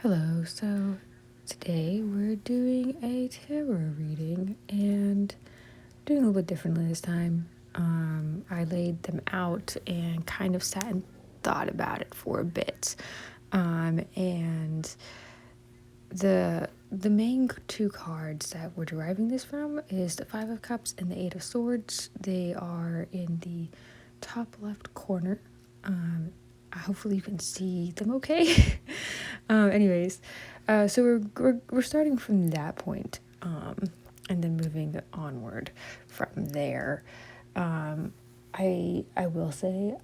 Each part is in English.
Hello, so today we're doing a tarot reading and doing a little bit differently this time. I laid them out and kind of sat and thought about it for a bit. And the main two cards that we're deriving this from is the Five of Cups and the Eight of Swords. They are in the top left corner. Hopefully you can see them okay. So we're starting from that point, and then moving onward from there. I will say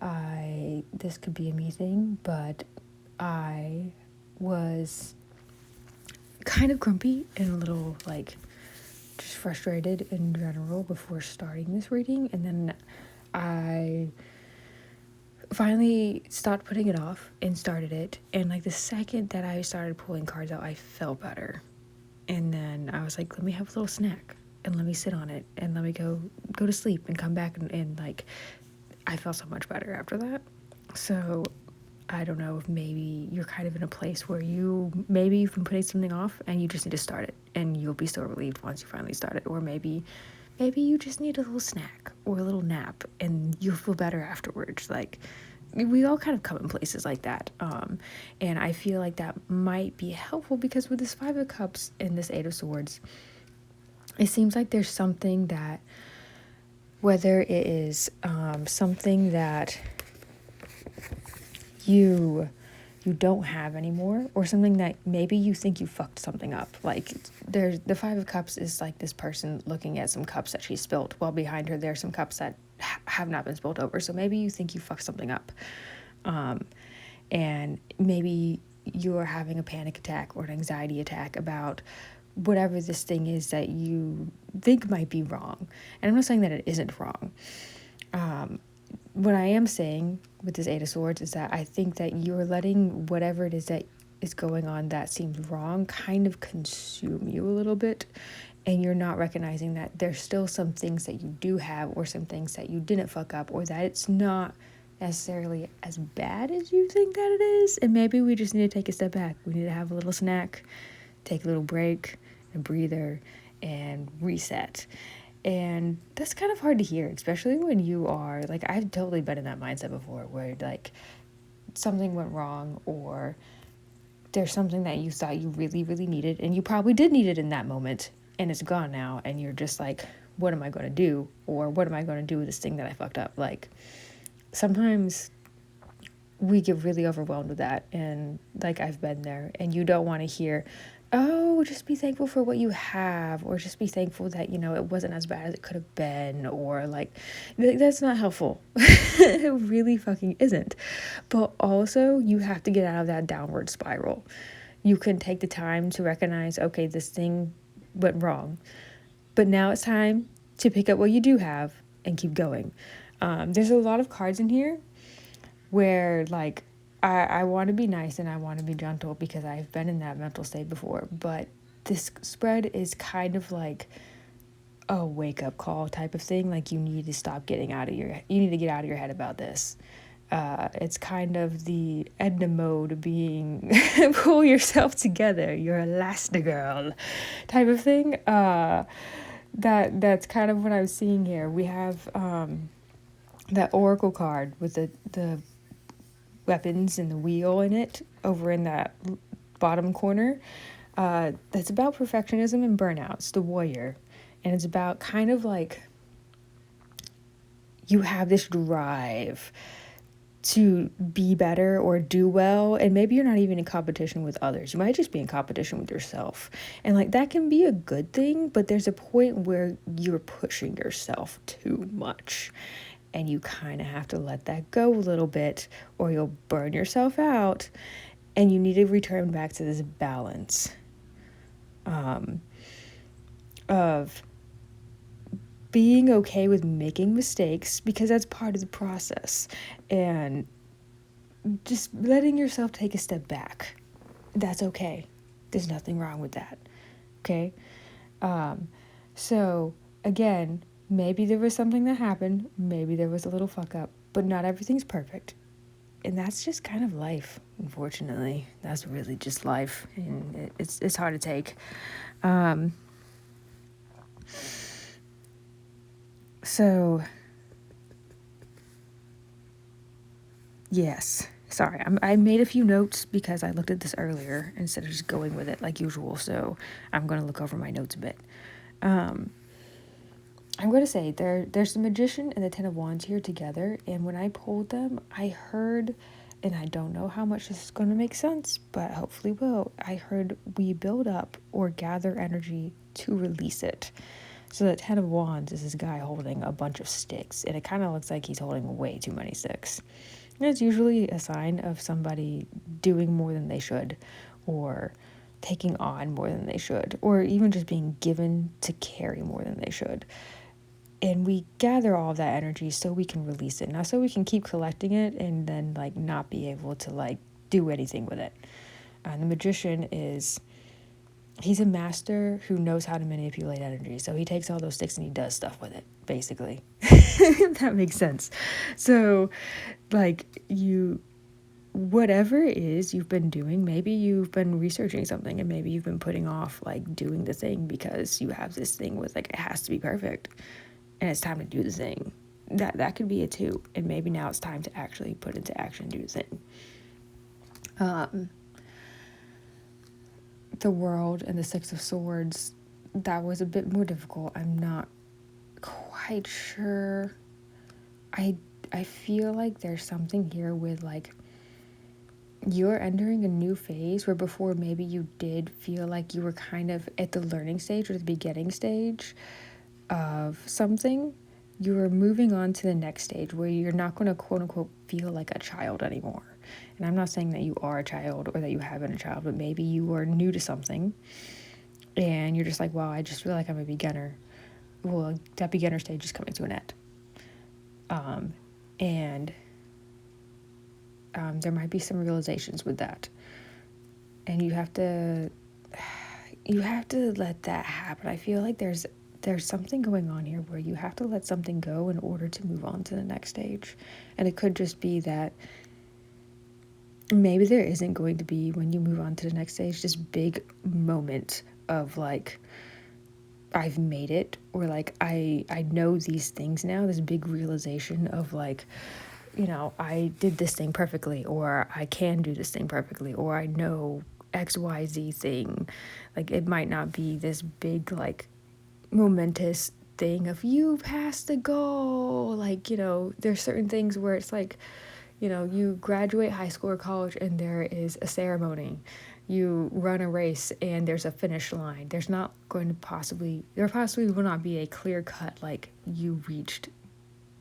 this could be a me thing, but I was kind of grumpy and a little just frustrated in general before starting this reading, and then I finally stopped putting it off and started it, and the second that I started pulling cards out, I felt better. And then I was like, let me have a little snack and let me sit on it and let me go to sleep and come back, and I felt so much better after that. So I don't know if maybe you're kind of in a place where you've been putting something off and you just need to start it, and you'll be so relieved once you finally start it. Or maybe you just need a little snack or a little nap and you'll feel better afterwards. We all kind of come in places like that. And I feel like that might be helpful because with this Five of Cups and this Eight of Swords, it seems like there's something that, whether it is something that you don't have anymore, or something that maybe you think you fucked something up. There's the Five of Cups is like this person looking at some cups that she spilt, while behind her there's some cups that have not been spilt over. So maybe you think you fucked something up, and maybe you're having a panic attack or an anxiety attack about whatever this thing is that you think might be wrong. And I'm not saying that it isn't wrong. What I am saying with this Eight of Swords is that I think that you're letting whatever it is that is going on that seems wrong kind of consume you a little bit, and you're not recognizing that there's still some things that you do have, or some things that you didn't fuck up, or that it's not necessarily as bad as you think that it is. And maybe we just need to take a step back. We need to have a little snack, take a little break, a breather, and reset. And that's kind of hard to hear, especially when you are I've totally been in that mindset before, where something went wrong, or there's something that you thought you really, really needed, and you probably did need it in that moment, and it's gone now, and you're just like, what am I going to do? Or what am I going to do with this thing that I fucked up? Sometimes we get really overwhelmed with that, and I've been there, and you don't want to hear, oh, just be thankful for what you have, or just be thankful that, it wasn't as bad as it could have been, or that's not helpful. It really fucking isn't. But also, you have to get out of that downward spiral. You can take the time to recognize, okay, this thing went wrong, but now it's time to pick up what you do have and keep going. There's a lot of cards in here where I want to be nice and I want to be gentle, because I've been in that mental state before, but this spread is kind of like a wake-up call type of thing. You need to you need to get out of your head about this. It's kind of the Edna mode being pull yourself together, you're Elastigirl type of thing. That's kind of what I'm seeing here. We have that Oracle card with the weapons and the wheel in it over in that bottom corner. That's about perfectionism and burnout. It's the warrior, and it's about kind of you have this drive to be better or do well, and maybe you're not even in competition with others. You might just be in competition with yourself, and that can be a good thing, but there's a point where you're pushing yourself too much, and you kind of have to let that go a little bit, or you'll burn yourself out, and you need to return back to this balance of being okay with making mistakes, because that's part of the process, and just letting yourself take a step back. That's okay. There's nothing wrong with that. Okay? So, again, maybe there was something that happened, maybe there was a little fuck up, but not everything's perfect. And that's just kind of life, unfortunately. That's really just life, and it's hard to take. So, yes. Sorry, I made a few notes because I looked at this earlier instead of just going with it like usual. So I'm going to look over my notes a bit. I'm going to say there's the Magician and the Ten of Wands here together. And when I pulled them, I heard, and I don't know how much this is going to make sense, but hopefully will. I heard we build up or gather energy to release it. So the Ten of Wands is this guy holding a bunch of sticks, and it kind of looks like he's holding way too many sticks. And it's usually a sign of somebody doing more than they should, or taking on more than they should, or even just being given to carry more than they should. And we gather all of that energy so we can release it, not so we can keep collecting it and then like not be able to like do anything with it. The Magician is, he's a master who knows how to manipulate energy. So he takes all those sticks and he does stuff with it, basically. If that makes sense. So, like, whatever it is you've been doing, maybe you've been researching something and maybe you've been putting off, like, doing the thing because you have this thing with, like, it has to be perfect. And it's time to do the thing. That could be it, too. And maybe now it's time to actually put into action and do the thing. The World and the Six of Swords, that was a bit more difficult. I'm not quite sure. I feel like there's something here with like you're entering a new phase where before maybe you did feel like you were kind of at the learning stage or the beginning stage of something. You are moving on to the next stage where you're not going to quote unquote feel like a child anymore. And I'm not saying that you are a child or that you have been a child, but maybe you are new to something and you're just like, wow, I just feel like I'm a beginner. Well, that beginner stage is coming to an end. And there might be some realizations with that. And you have to let that happen. I feel like there's something going on here where you have to let something go in order to move on to the next stage. And it could just be that maybe there isn't going to be, when you move on to the next stage, this big moment of like, I've made it, or like I know these things now, this big realization of like, you know, I did this thing perfectly, or I can do this thing perfectly, or I know XYZ thing. Like it might not be this big like momentous thing of you passed the goal. Like, you know, there's certain things where it's like, you know, you graduate high school or college and there is a ceremony. You run a race and there's a finish line. There possibly will not be a clear cut, like you reached,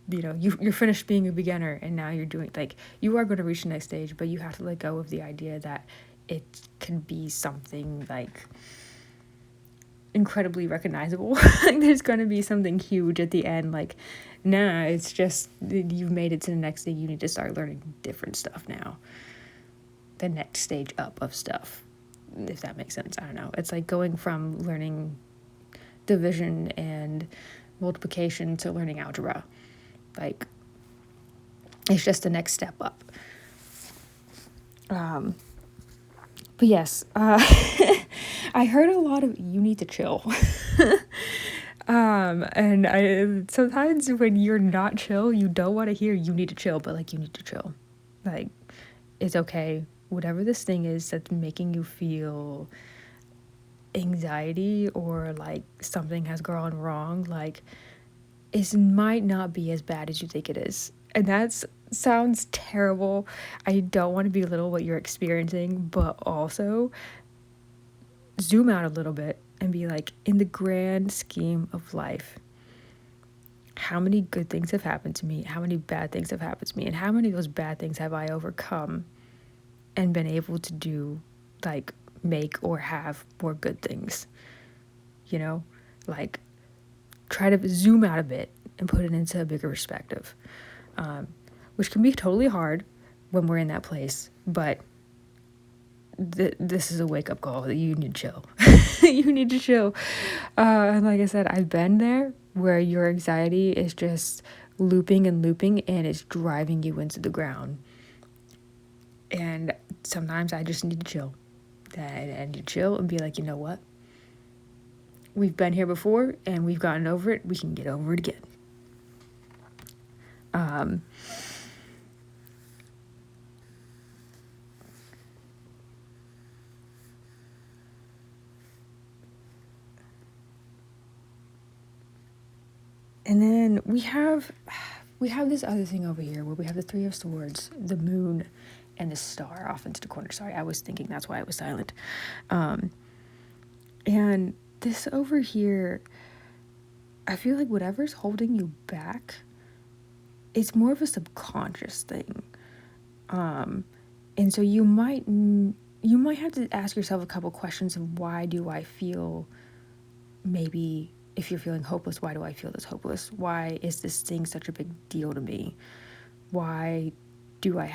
you know, you're finished being a beginner and now you're doing, like, you are going to reach the next stage, but you have to let go of the idea that it can be something like incredibly recognizable. Like there's going to be something huge at the end. Like, nah, it's just you've made it to the next thing. You need to start learning different stuff now. The next stage up of stuff, if that makes sense. I don't know. It's like going from learning division and multiplication to learning algebra. Like, it's just the next step up. But yes, I heard a lot of you need to chill. And I sometimes when you're not chill, you don't want to hear you need to chill, but like you need to chill. Like, it's okay. Whatever this thing is that's making you feel anxiety or like something has gone wrong, like it might not be as bad as you think it is. And that sounds terrible. I don't want to belittle what you're experiencing, but also zoom out a little bit and be like, in the grand scheme of life, how many good things have happened to me? How many bad things have happened to me? And how many of those bad things have I overcome and been able to do, like, make or have more good things? You know, like, try to zoom out a bit and put it into a bigger perspective, which can be totally hard when we're in that place, but this is a wake-up call that you need to chill. You need to chill. And like I said, I've been there where your anxiety is just looping and looping and it's driving you into the ground. And sometimes I just need to chill. And you chill and be like, you know what? We've been here before and we've gotten over it. We can get over it again. And then we have this other thing over here where we have the Three of Swords, the moon, and the star off into the corner. Sorry, I was thinking, that's why I was silent. And this over here, I feel like whatever's holding you back, it's more of a subconscious thing. And so you might have to ask yourself a couple questions of, why do I feel, maybe if you're feeling hopeless, why do I feel this hopeless? Why is this thing such a big deal to me? Why do I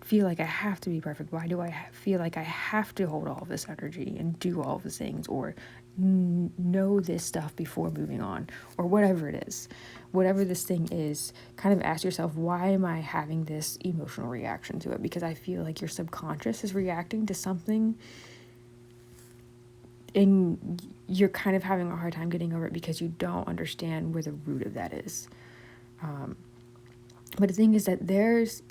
feel like I have to be perfect? Why do I feel like I have to hold all of this energy and do all of the things, or know this stuff before moving on, or whatever it is? Whatever this thing is, kind of ask yourself, why am I having this emotional reaction to it? Because I feel like your subconscious is reacting to something, and you're kind of having a hard time getting over it because you don't understand where the root of that is. But the thing is that there's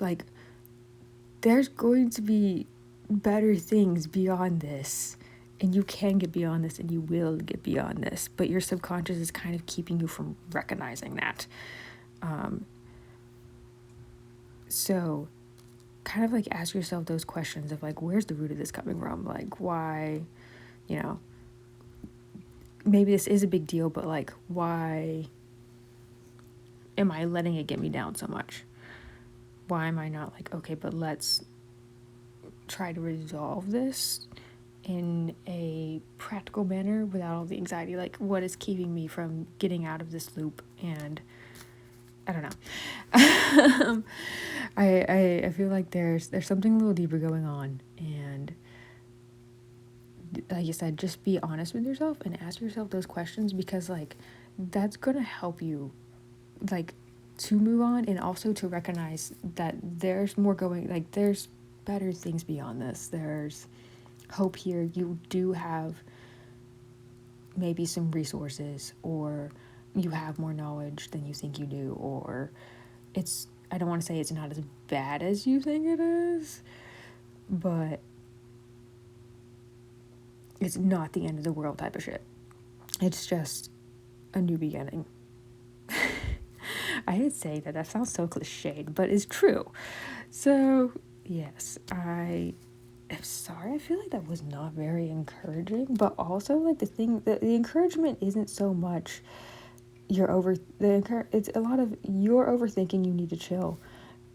going to be better things beyond this, and you can get beyond this, and you will get beyond this, but your subconscious is kind of keeping you from recognizing that. So kind of like ask yourself those questions of like, where's the root of this coming from? Like, why, maybe this is a big deal, but like, why am I letting it get me down so much? Why am I not like, okay, but let's try to resolve this in a practical manner without all the anxiety? Like, what is keeping me from getting out of this loop? And I don't know. I feel like there's something a little deeper going on, and like you said, just be honest with yourself and ask yourself those questions, because like that's gonna help you like to move on, and also to recognize that there's more going, like there's better things beyond this. There's hope here. You do have maybe some resources, or you have more knowledge than you think you do, or I don't want to say it's not as bad as you think it is, but it's not the end of the world type of shit. It's just a new beginning. I hate saying that sounds so cliched, but it's true. So yes, I am sorry. I feel like that was not very encouraging, but also like the encouragement isn't so much it's a lot of you're overthinking, you need to chill.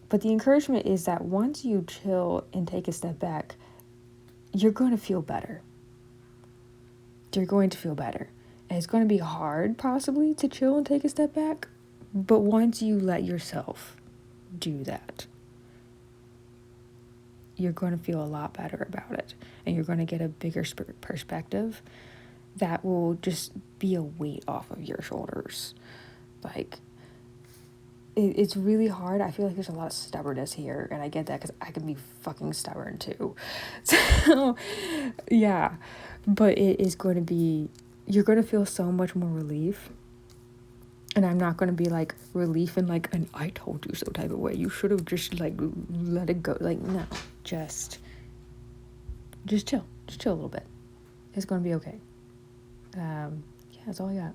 But the encouragement is that once you chill and take a step back, you're going to feel better. You're going to feel better. And it's going to be hard possibly to chill and take a step back, but once you let yourself do that, you're going to feel a lot better about it, and you're going to get a bigger perspective that will just be a weight off of your shoulders. Like, it's really hard. I feel like there's a lot of stubbornness here, and I get that because I can be fucking stubborn too. So, yeah, but it is going to be, you're going to feel so much more relief. And I'm not going to be like relief in like an I told you so type of way. You should have just like let it go. Like, no, just chill. Just chill a little bit. It's going to be okay. Yeah, that's all I got.